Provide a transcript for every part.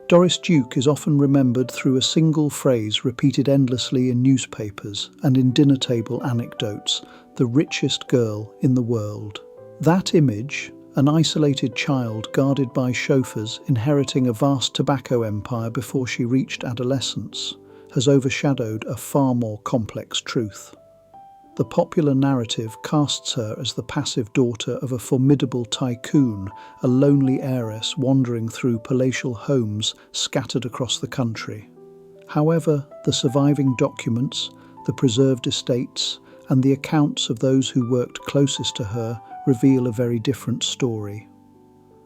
Doris Duke is often remembered through a single phrase repeated endlessly in newspapers and in dinner table anecdotes: the richest girl in the world. That image, an isolated child guarded by chauffeurs inheriting a vast tobacco empire before she reached adolescence, has overshadowed a far more complex truth. The popular narrative casts her as the passive daughter of a formidable tycoon, a lonely heiress wandering through palatial homes scattered across the country. However, the surviving documents, the preserved estates, and the accounts of those who worked closest to her reveal a very different story.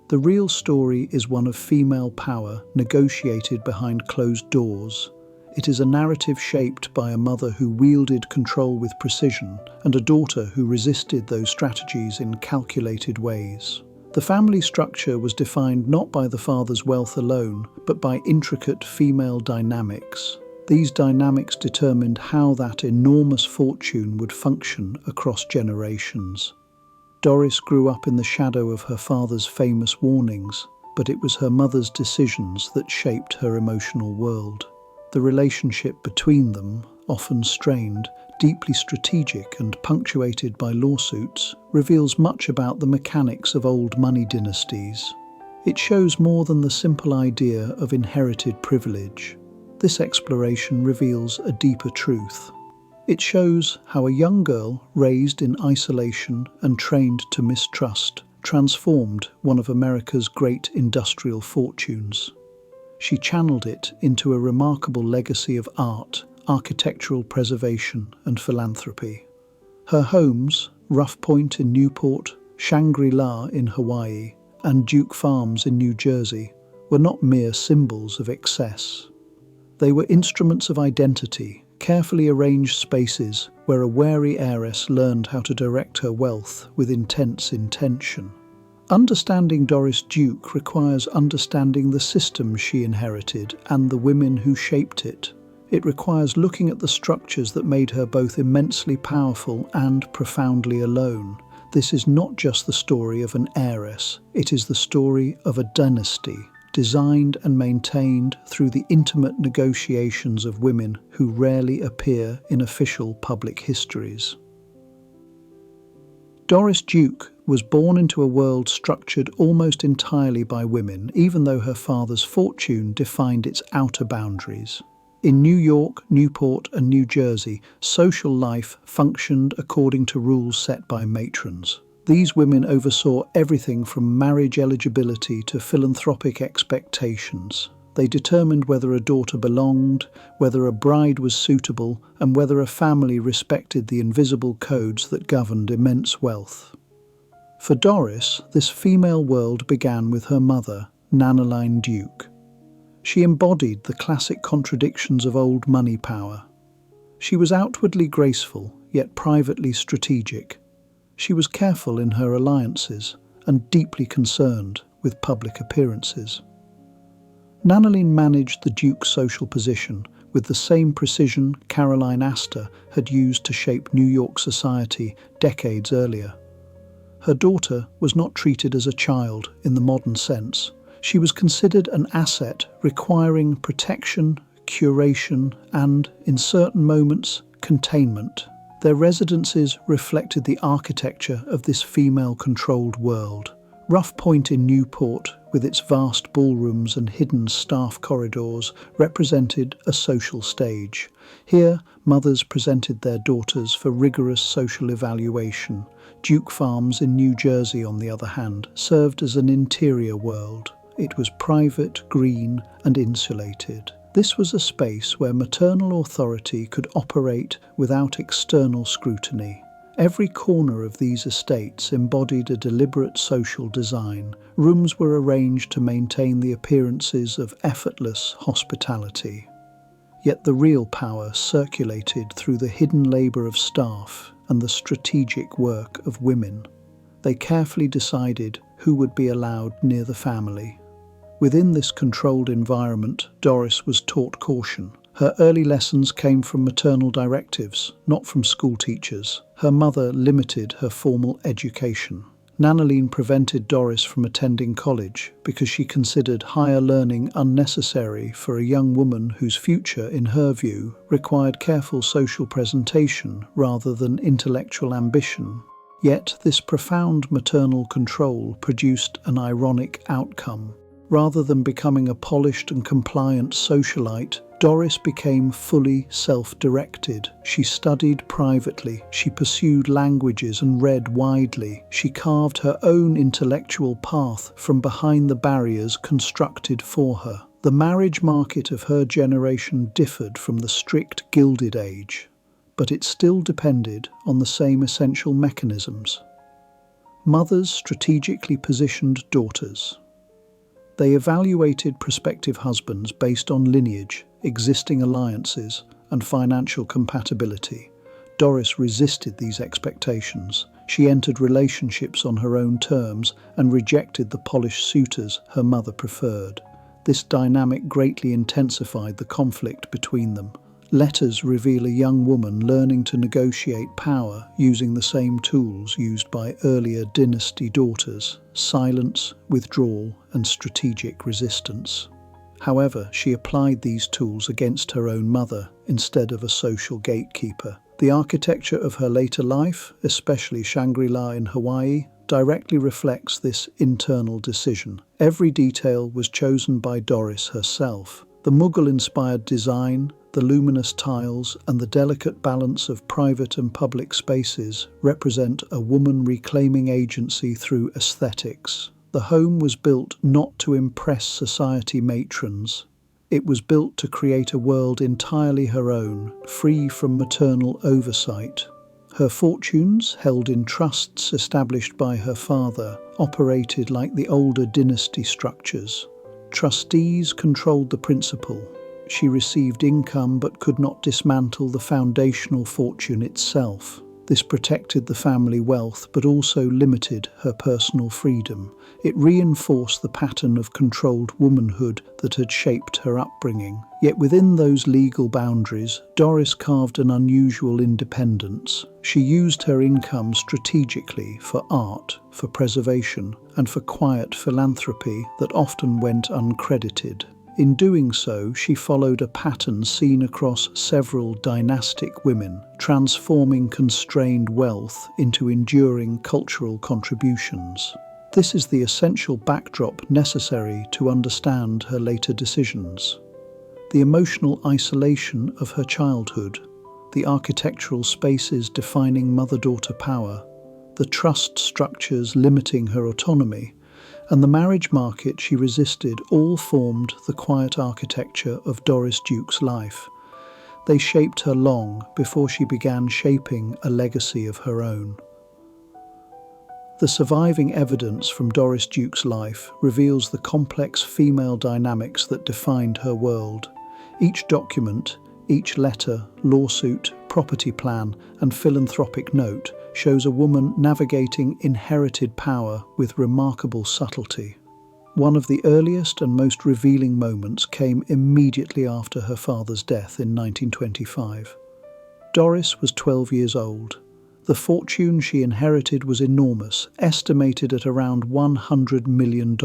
The real story is one of female power negotiated behind closed doors. It is a narrative shaped by a mother who wielded control with precision and a daughter who resisted those strategies in calculated ways. The family structure was defined not by the father's wealth alone, but by intricate female dynamics. These dynamics determined how that enormous fortune would function across generations. Doris grew up in the shadow of her father's famous warnings, but it was her mother's decisions that shaped her emotional world. The relationship between them, often strained, deeply strategic and punctuated by lawsuits, reveals much about the mechanics of old money dynasties. It shows more than the simple idea of inherited privilege. This exploration reveals a deeper truth. It shows how a young girl raised in isolation and trained to mistrust transformed one of America's great industrial fortunes. She channeled it into a remarkable legacy of art, architectural preservation, and philanthropy. Her homes, Rough Point in Newport, Shangri-La in Hawaii, and Duke Farms in New Jersey, were not mere symbols of excess. They were instruments of identity, carefully arranged spaces where a wary heiress learned how to direct her wealth with intense intention. Understanding Doris Duke requires understanding the system she inherited and the women who shaped it. It requires looking at the structures that made her both immensely powerful and profoundly alone. This is not just the story of an heiress, it is the story of a dynasty, designed and maintained through the intimate negotiations of women who rarely appear in official public histories. Doris Duke was born into a world structured almost entirely by women, even though her father's fortune defined its outer boundaries. In New York, Newport, and New Jersey, social life functioned according to rules set by matrons. These women oversaw everything from marriage eligibility to philanthropic expectations. They determined whether a daughter belonged, whether a bride was suitable, and whether a family respected the invisible codes that governed immense wealth. For Doris, this female world began with her mother, Nanaline Duke. She embodied the classic contradictions of old money power. She was outwardly graceful, yet privately strategic. She was careful in her alliances and deeply concerned with public appearances. Nanaline managed the Duke's social position with the same precision Caroline Astor had used to shape New York society decades earlier. Her daughter was not treated as a child in the modern sense. She was considered an asset requiring protection, curation, and, in certain moments, containment. Their residences reflected the architecture of this female-controlled world. Rough Point in Newport, with its vast ballrooms and hidden staff corridors, represented a social stage. Here, mothers presented their daughters for rigorous social evaluation. Duke Farms in New Jersey, on the other hand, served as an interior world. It was private, green, and insulated. This was a space where maternal authority could operate without external scrutiny. Every corner of these estates embodied a deliberate social design. Rooms were arranged to maintain the appearances of effortless hospitality. Yet the real power circulated through the hidden labor of staff and the strategic work of women. They carefully decided who would be allowed near the family. Within this controlled environment, Doris was taught caution. Her early lessons came from maternal directives, not from school teachers. Her mother limited her formal education. Nanoline prevented Doris from attending college because she considered higher learning unnecessary for a young woman whose future, in her view, required careful social presentation rather than intellectual ambition. Yet this profound maternal control produced an ironic outcome. Rather than becoming a polished and compliant socialite, Doris became fully self-directed. She studied privately, she pursued languages and read widely. She carved her own intellectual path from behind the barriers constructed for her. The marriage market of her generation differed from the strict Gilded Age, but it still depended on the same essential mechanisms. Mothers strategically positioned daughters. They evaluated prospective husbands based on lineage, existing alliances, and financial compatibility. Doris resisted these expectations. She entered relationships on her own terms and rejected the polished suitors her mother preferred. This dynamic greatly intensified the conflict between them. Letters reveal a young woman learning to negotiate power using the same tools used by earlier dynasty daughters: silence, withdrawal, and strategic resistance. However, she applied these tools against her own mother instead of a social gatekeeper. The architecture of her later life, especially Shangri-La in Hawaii, directly reflects this internal decision. Every detail was chosen by Doris herself. The Mughal-inspired design, the luminous tiles, and the delicate balance of private and public spaces represent a woman reclaiming agency through aesthetics. The home was built not to impress society matrons. It was built to create a world entirely her own, free from maternal oversight. Her fortunes, held in trusts established by her father, operated like the older dynasty structures. Trustees controlled the principal. She received income but could not dismantle the foundational fortune itself. This protected the family wealth but also limited her personal freedom. It reinforced the pattern of controlled womanhood that had shaped her upbringing. Yet within those legal boundaries, Doris carved an unusual independence. She used her income strategically for art, for preservation, and for quiet philanthropy that often went uncredited. In doing so, she followed a pattern seen across several dynastic women, transforming constrained wealth into enduring cultural contributions. This is the essential backdrop necessary to understand her later decisions. The emotional isolation of her childhood, the architectural spaces defining mother-daughter power, the trust structures limiting her autonomy, and the marriage market she resisted all formed the quiet architecture of Doris Duke's life. They shaped her long before she began shaping a legacy of her own. The surviving evidence from Doris Duke's life reveals the complex female dynamics that defined her world. Each document, each letter, lawsuit, property plan, and philanthropic note shows a woman navigating inherited power with remarkable subtlety. One of the earliest and most revealing moments came immediately after her father's death in 1925. Doris was 12 years old. The fortune she inherited was enormous, estimated at around $100 million.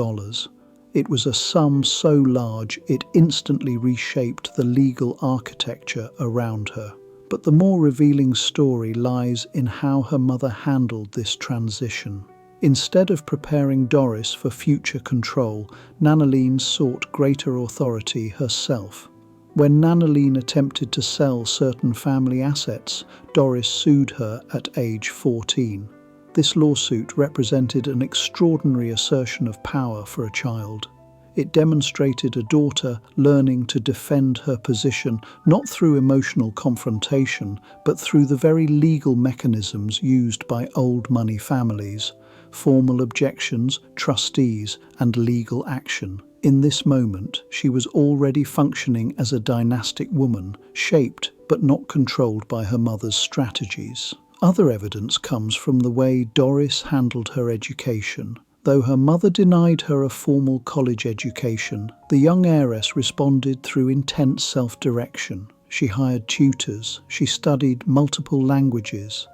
It was a sum so large it instantly reshaped the legal architecture around her. But the more revealing story lies in how her mother handled this transition. Instead of preparing Doris for future control, Nanoline sought greater authority herself. When Nanoline attempted to sell certain family assets, Doris sued her at age 14. This lawsuit represented an extraordinary assertion of power for a child. It demonstrated a daughter learning to defend her position not through emotional confrontation, but through the very legal mechanisms used by old money families: formal objections, trustees, and legal action. In this moment, she was already functioning as a dynastic woman, shaped but not controlled by her mother's strategies. Other evidence comes from the way Doris handled her education. Though her mother denied her a formal college education, the young heiress responded through intense self-direction. She hired tutors, she studied multiple languages,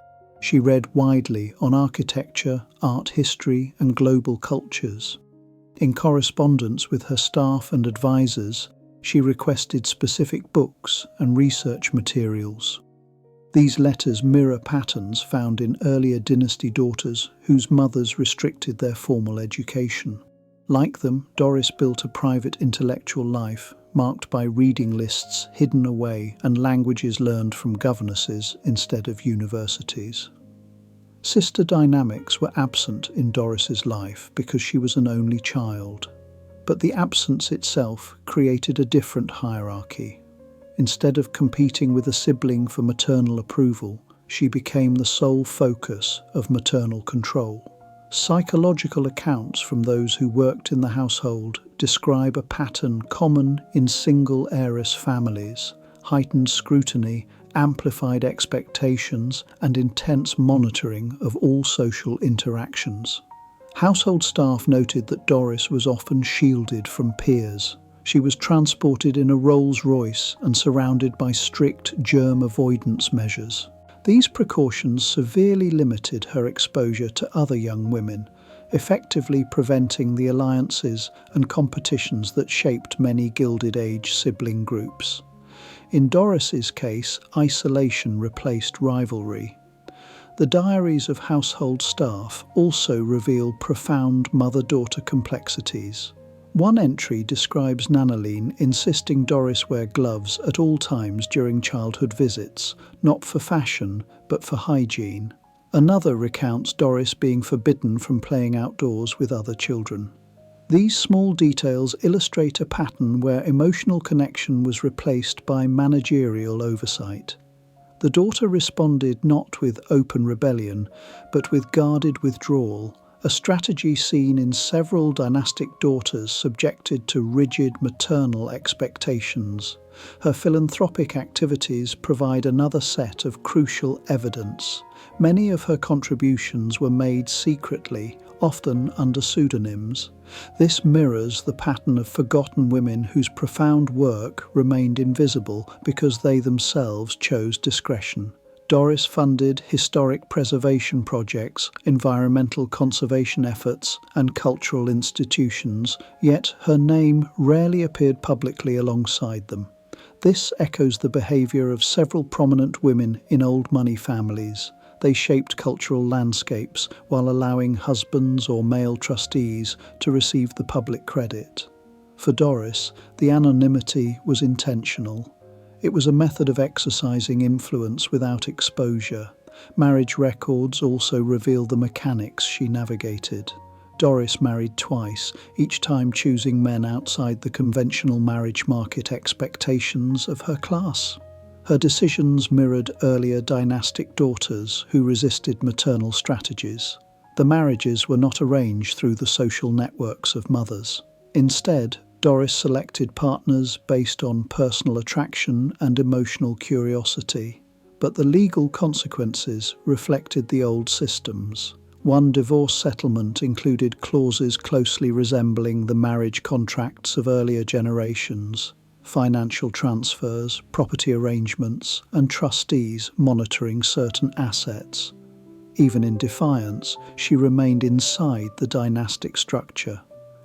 She read widely on architecture, art history, and global cultures. In correspondence with her staff and advisors, she requested specific books and research materials. These letters mirror patterns found in earlier dynasty daughters whose mothers restricted their formal education. Like them, Doris built a private intellectual life, marked by reading lists hidden away and languages learned from governesses instead of universities. Sister dynamics were absent in Doris's life because she was an only child. But the absence itself created a different hierarchy. Instead of competing with a sibling for maternal approval, she became the sole focus of maternal control. Psychological accounts from those who worked in the household describe a pattern common in single heiress families: heightened scrutiny, amplified expectations, and intense monitoring of all social interactions. Household staff noted that Doris was often shielded from peers. She was transported in a Rolls-Royce and surrounded by strict germ avoidance measures. These precautions severely limited her exposure to other young women, effectively preventing the alliances and competitions that shaped many Gilded Age sibling groups. In Doris's case, isolation replaced rivalry. The diaries of household staff also reveal profound mother-daughter complexities. One entry describes Nanaline insisting Doris wear gloves at all times during childhood visits, not for fashion, but for hygiene. Another recounts Doris being forbidden from playing outdoors with other children. These small details illustrate a pattern where emotional connection was replaced by managerial oversight. The daughter responded not with open rebellion, but with guarded withdrawal, a strategy seen in several dynastic daughters subjected to rigid maternal expectations. Her philanthropic activities provide another set of crucial evidence. Many of her contributions were made secretly, often under pseudonyms. This mirrors the pattern of forgotten women whose profound work remained invisible because they themselves chose discretion. Doris funded historic preservation projects, environmental conservation efforts, and cultural institutions, yet her name rarely appeared publicly alongside them. This echoes the behaviour of several prominent women in old money families. They shaped cultural landscapes while allowing husbands or male trustees to receive the public credit. For Doris, the anonymity was intentional. It was a method of exercising influence without exposure. Marriage records also reveal the mechanics she navigated. Doris married twice, each time choosing men outside the conventional marriage market expectations of her class. Her decisions mirrored earlier dynastic daughters who resisted maternal strategies. The marriages were not arranged through the social networks of mothers. Instead, Doris selected partners based on personal attraction and emotional curiosity. But the legal consequences reflected the old systems. One divorce settlement included clauses closely resembling the marriage contracts of earlier generations. Financial transfers, property arrangements, and trustees monitoring certain assets. Even in defiance, she remained inside the dynastic structure.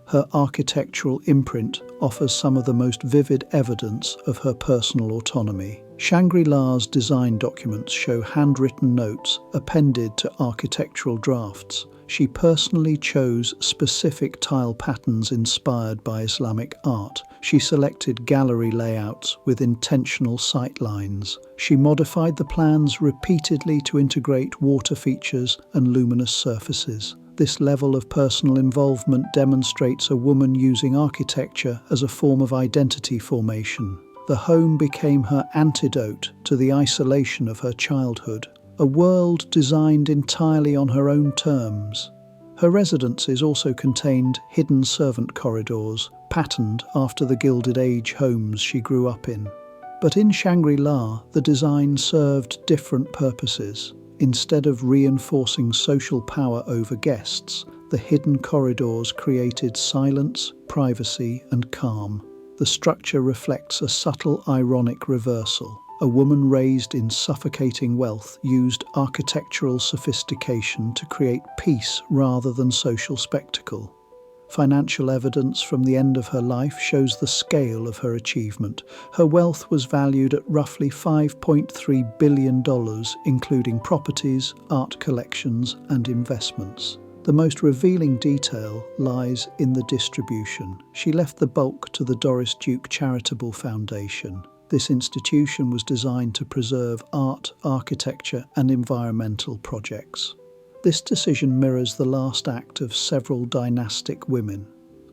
Her architectural imprint offers some of the most vivid evidence of her personal autonomy. Shangri-La's design documents show handwritten notes appended to architectural drafts. She personally chose specific tile patterns inspired by Islamic art. She selected gallery layouts with intentional sightlines. She modified the plans repeatedly to integrate water features and luminous surfaces. This level of personal involvement demonstrates a woman using architecture as a form of identity formation. The home became her antidote to the isolation of her childhood, a world designed entirely on her own terms. Her residences also contained hidden servant corridors, patterned after the Gilded Age homes she grew up in. But in Shangri-La, the design served different purposes. Instead of reinforcing social power over guests, the hidden corridors created silence, privacy, and calm. The structure reflects a subtle, ironic reversal. a woman raised in suffocating wealth used architectural sophistication to create peace rather than social spectacle. Financial evidence from the end of her life shows the scale of her achievement. Her wealth was valued at roughly $5.3 billion, including properties, art collections, and investments. The most revealing detail lies in the distribution. She left the bulk to the Doris Duke Charitable Foundation. This institution was designed to preserve art, architecture, and environmental projects. This decision mirrors the last act of several dynastic women.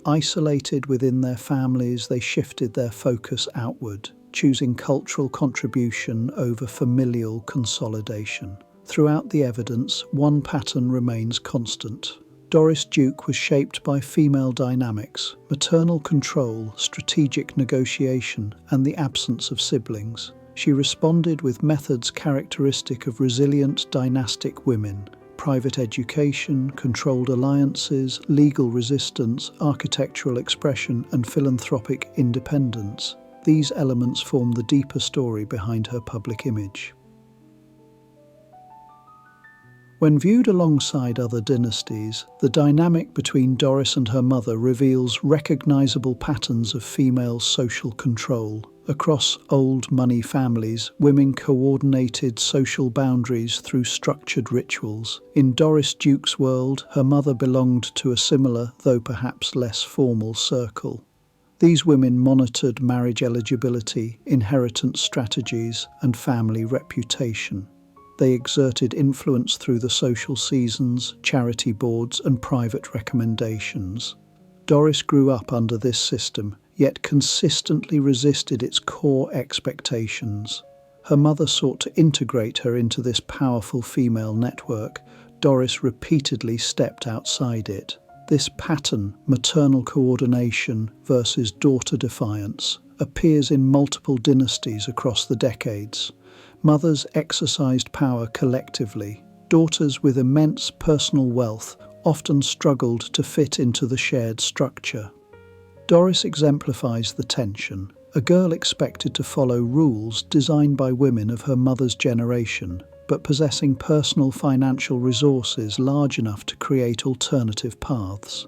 Isolated within their families, they shifted their focus outward, choosing cultural contribution over familial consolidation. Throughout the evidence, one pattern remains constant. Doris Duke was shaped by female dynamics, maternal control, strategic negotiation, and the absence of siblings. She responded with methods characteristic of resilient dynastic women: private education, controlled alliances, legal resistance, architectural expression, and philanthropic independence. These elements form the deeper story behind her public image. When viewed alongside other dynasties, the dynamic between Doris and her mother reveals recognizable patterns of female social control. Across old money families, women coordinated social boundaries through structured rituals. In Doris Duke's world, her mother belonged to a similar, though perhaps less formal, circle. These women monitored marriage eligibility, inheritance strategies, and family reputation. They exerted influence through the social seasons, charity boards, and private recommendations. Doris grew up under this system, yet consistently resisted its core expectations. Her mother sought to integrate her into this powerful female network. Doris repeatedly stepped outside it. This pattern, maternal coordination versus daughter defiance, appears in multiple dynasties across the decades. Mothers exercised power collectively. Daughters with immense personal wealth often struggled to fit into the shared structure. Doris exemplifies the tension. A girl expected to follow rules designed by women of her mother's generation, but possessing personal financial resources large enough to create alternative paths.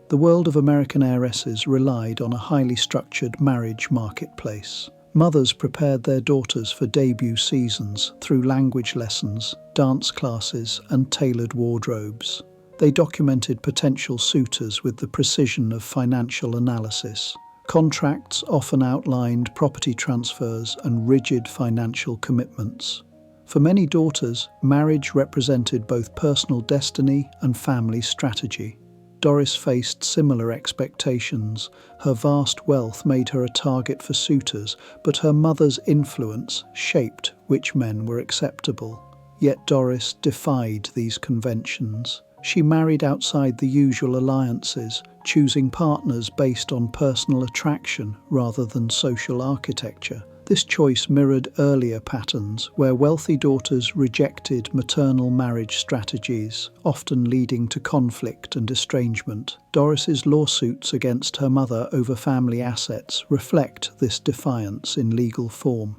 The world of American heiresses relied on a highly structured marriage marketplace. Mothers prepared their daughters for debut seasons through language lessons, dance classes, and tailored wardrobes. They documented potential suitors with the precision of financial analysis. Contracts often outlined property transfers and rigid financial commitments. For many daughters, marriage represented both personal destiny and family strategy. Doris faced similar expectations. Her vast wealth made her a target for suitors, but her mother's influence shaped which men were acceptable. Yet Doris defied these conventions. She married outside the usual alliances, choosing partners based on personal attraction rather than social architecture. This choice mirrored earlier patterns where wealthy daughters rejected maternal marriage strategies, often leading to conflict and estrangement. Doris's lawsuits against her mother over family assets reflect this defiance in legal form.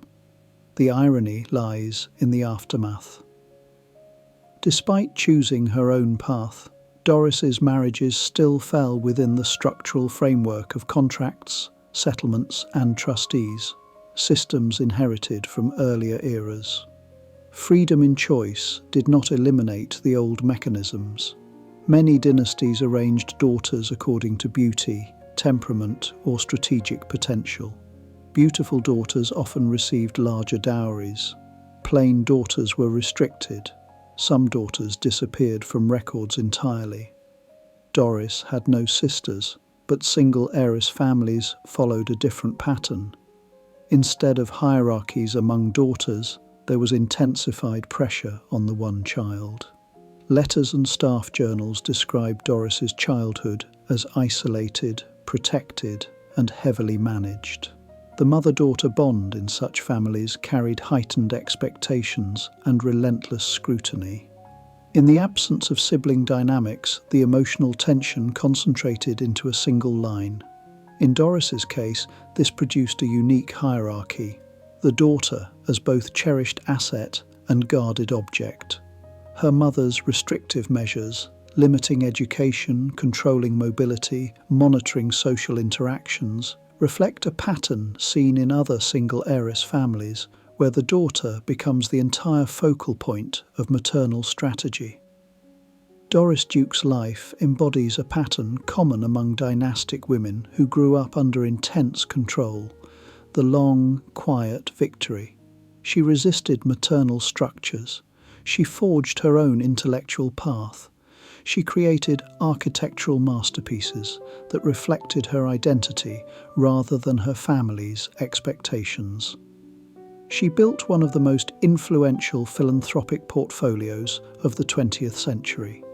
The irony lies in the aftermath. Despite choosing her own path, Doris's marriages still fell within the structural framework of contracts, settlements, and trustees, systems inherited from earlier eras. Freedom in choice did not eliminate the old mechanisms. Many dynasties arranged daughters according to beauty, temperament, or strategic potential. Beautiful daughters often received larger dowries. Plain daughters were restricted. Some daughters disappeared from records entirely. Doris had no sisters, but single heiress families followed a different pattern. Instead of hierarchies among daughters, there was intensified pressure on the one child. Letters and staff journals describe Doris's childhood as isolated, protected, and heavily managed. The mother-daughter bond in such families carried heightened expectations and relentless scrutiny. In the absence of sibling dynamics, the emotional tension concentrated into a single line. In Doris's case, this produced a unique hierarchy. The the daughter as both cherished asset and guarded object. Her mother's restrictive measures, limiting education, controlling mobility, monitoring social interactions, reflect a pattern seen in other single heiress families, where the daughter becomes the entire focal point of maternal strategy. Doris Duke's life embodies a pattern common among dynastic women who grew up under intense control, the long, quiet victory. She resisted maternal structures. She forged her own intellectual path. She created architectural masterpieces that reflected her identity rather than her family's expectations. She built one of the most influential philanthropic portfolios of the 20th century.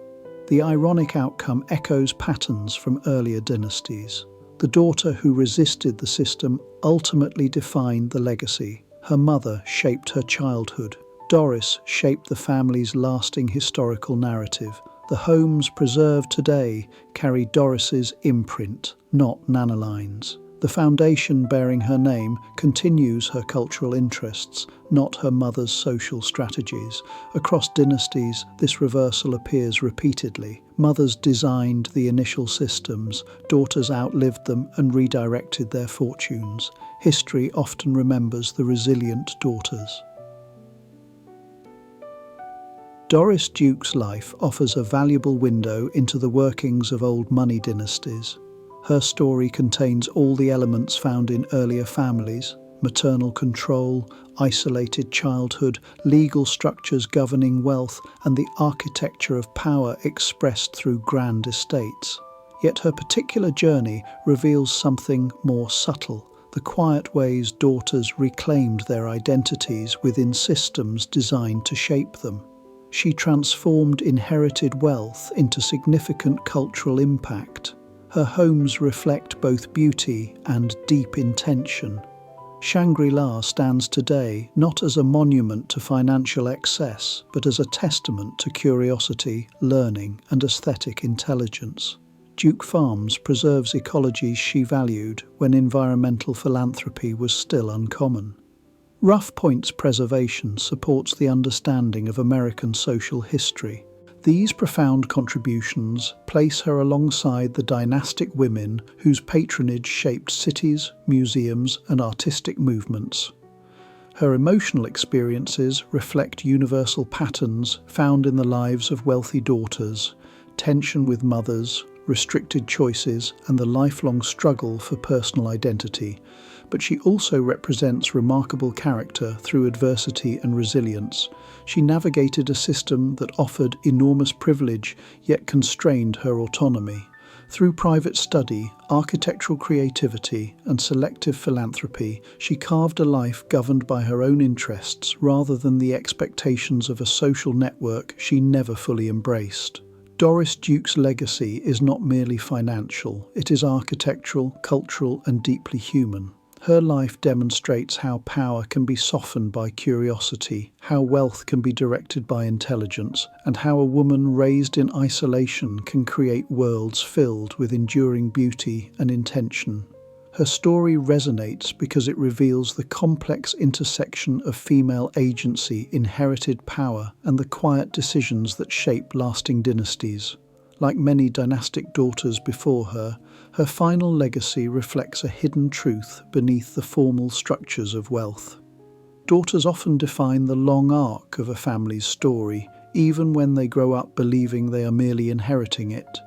The ironic outcome echoes patterns from earlier dynasties. The daughter who resisted the system ultimately defined the legacy. Her mother shaped her childhood. Doris shaped the family's lasting historical narrative. The homes preserved today carry Doris's imprint, not nanolines. The foundation bearing her name continues her cultural interests, not her mother's social strategies. Across dynasties, this reversal appears repeatedly. Mothers designed the initial systems, daughters outlived them and redirected their fortunes. History often remembers the resilient daughters. Doris Duke's life offers a valuable window into the workings of old money dynasties. Her story contains all the elements found in earlier families: maternal control, isolated childhood, legal structures governing wealth, and the architecture of power expressed through grand estates. Yet her particular journey reveals something more subtle: the quiet ways daughters reclaimed their identities within systems designed to shape them. She transformed inherited wealth into significant cultural impact. Her homes reflect both beauty and deep intention. Shangri-La stands today not as a monument to financial excess, but as a testament to curiosity, learning, and aesthetic intelligence. Duke Farms preserves ecologies she valued when environmental philanthropy was still uncommon. Rough Point's preservation supports the understanding of American social history. These profound contributions place her alongside the dynastic women whose patronage shaped cities, museums, and artistic movements. Her emotional experiences reflect universal patterns found in the lives of wealthy daughters: tension with mothers, restricted choices, and the lifelong struggle for personal identity. But she also represents remarkable character through adversity and resilience. She navigated a system that offered enormous privilege yet constrained her autonomy. Through private study, architectural creativity, and selective philanthropy, she carved a life governed by her own interests rather than the expectations of a social network she never fully embraced. Doris Duke's legacy is not merely financial, it is architectural, cultural, and deeply human. Her life demonstrates how power can be softened by curiosity, how wealth can be directed by intelligence, and how a woman raised in isolation can create worlds filled with enduring beauty and intention. Her story resonates because it reveals the complex intersection of female agency, inherited power, and the quiet decisions that shape lasting dynasties. Like many dynastic daughters before her, her final legacy reflects a hidden truth beneath the formal structures of wealth. Daughters often define the long arc of a family's story, even when they grow up believing they are merely inheriting it.